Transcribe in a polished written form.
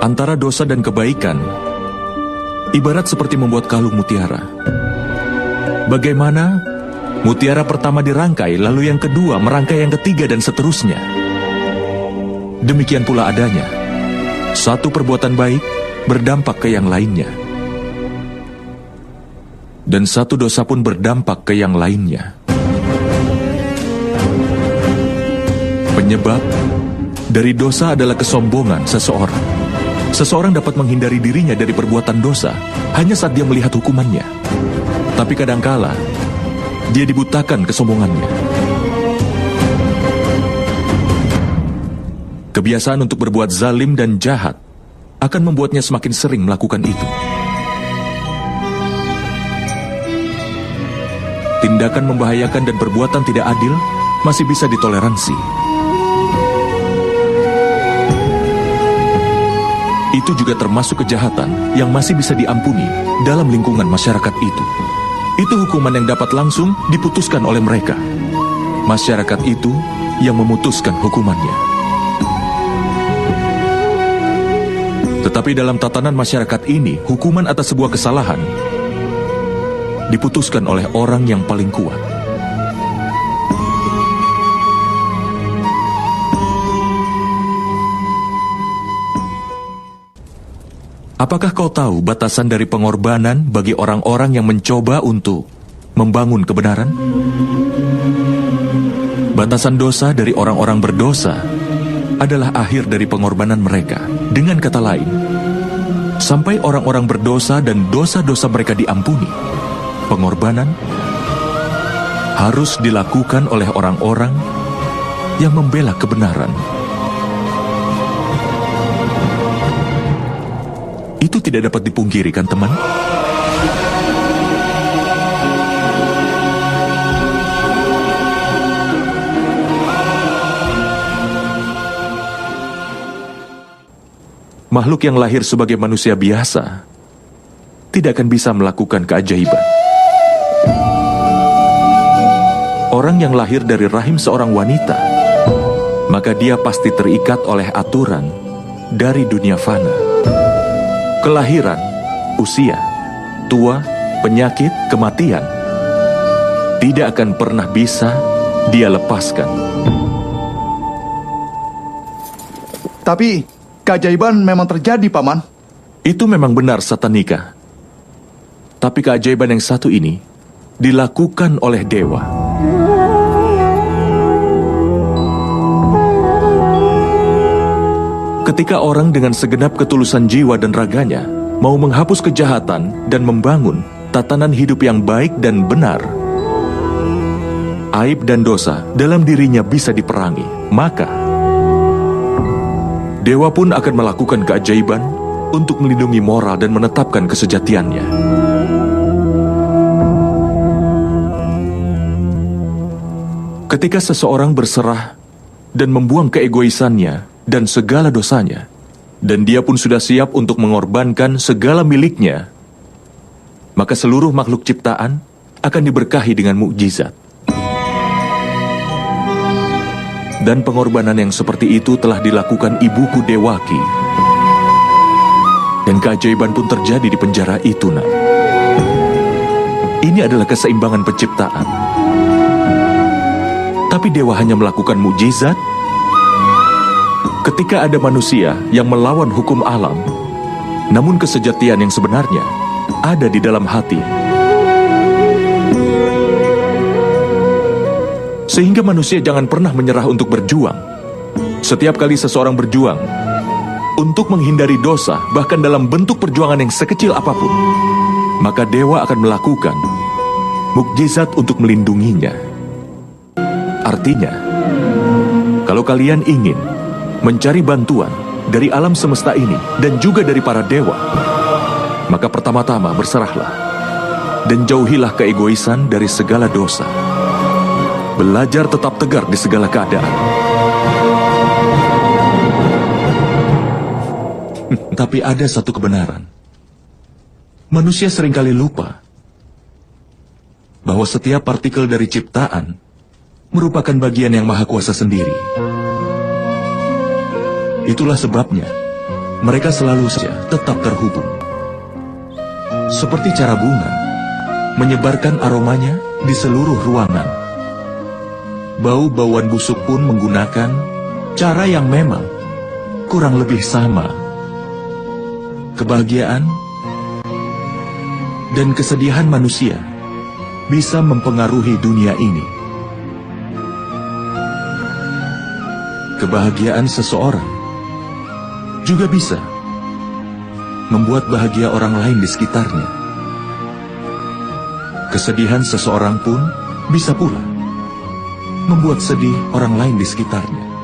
Antara dosa dan kebaikan ibarat seperti membuat kalung mutiara. Bagaimana mutiara pertama dirangkai, lalu yang kedua merangkai yang ketiga dan seterusnya. Demikian pula adanya. Satu perbuatan baik berdampak ke yang lainnya. Dan satu dosa pun berdampak ke yang lainnya. Penyebab dari dosa adalah kesombongan seseorang. Seseorang dapat menghindari dirinya dari perbuatan dosa hanya saat dia melihat hukumannya. Tapi kadangkala, dia dibutakan kesombongannya. Kebiasaan untuk berbuat zalim dan jahat akan membuatnya semakin sering melakukan itu. Tindakan membahayakan dan perbuatan tidak adil masih bisa ditoleransi. Itu juga termasuk kejahatan yang masih bisa diampuni dalam lingkungan masyarakat itu. Itu hukuman yang dapat langsung diputuskan oleh mereka. Masyarakat itu yang memutuskan hukumannya. Tetapi dalam tatanan masyarakat ini, hukuman atas sebuah kesalahan diputuskan oleh orang yang paling kuat. Apakah kau tahu batasan dari pengorbanan bagi orang-orang yang mencoba untuk membangun kebenaran? Batasan dosa dari orang-orang berdosa adalah akhir dari pengorbanan mereka. Dengan kata lain, sampai orang-orang berdosa dan dosa-dosa mereka diampuni, pengorbanan harus dilakukan oleh orang-orang yang membela kebenaran. Itu tidak dapat dipungkiri, kan teman? Makhluk yang lahir sebagai manusia biasa tidak akan bisa melakukan keajaiban. Orang yang lahir dari rahim seorang wanita, maka dia pasti terikat oleh aturan dari dunia fana. Kelahiran, usia, tua, penyakit, kematian tidak akan pernah bisa dia lepaskan. Tapi keajaiban memang terjadi, Paman. Itu memang benar, Satanika. Tapi keajaiban yang satu ini dilakukan oleh dewa. Ketika orang dengan segenap ketulusan jiwa dan raganya mau menghapus kejahatan dan membangun tatanan hidup yang baik dan benar, aib dan dosa dalam dirinya bisa diperangi. Maka dewa pun akan melakukan keajaiban untuk melindungi moral dan menetapkan kesejatiannya. Ketika seseorang berserah dan membuang keegoisannya dan segala dosanya, dan dia pun sudah siap untuk mengorbankan segala miliknya, maka seluruh makhluk ciptaan akan diberkahi dengan mukjizat. Dan pengorbanan yang seperti itu telah dilakukan ibuku Dewaki. Dan keajaiban pun terjadi di penjara itu, nak. Ini adalah keseimbangan penciptaan. Tapi dewa hanya melakukan mukjizat ketika ada manusia yang melawan hukum alam, namun kesejatian yang sebenarnya ada di dalam hati. Sehingga manusia jangan pernah menyerah untuk berjuang. Setiap kali seseorang berjuang untuk menghindari dosa, bahkan dalam bentuk perjuangan yang sekecil apapun, maka dewa akan melakukan mukjizat untuk melindunginya. Artinya, kalau kalian ingin mencari bantuan dari alam semesta ini dan juga dari para dewa, maka pertama-tama berserahlah dan jauhilah keegoisan dari segala dosa. Belajar tetap tegar di segala keadaan. Tapi ada satu kebenaran. Manusia seringkali lupa bahwa setiap partikel dari ciptaan merupakan bagian yang Maha Kuasa sendiri. Itulah sebabnya mereka selalu saja tetap terhubung. Seperti cara bunga menyebarkan aromanya di seluruh ruangan. Bau-bauan busuk pun menggunakan cara yang memang kurang lebih sama. Kebahagiaan dan kesedihan manusia bisa mempengaruhi dunia ini. Kebahagiaan seseorang juga bisa membuat bahagia orang lain di sekitarnya. Kesedihan seseorang pun bisa pula membuat sedih orang lain di sekitarnya.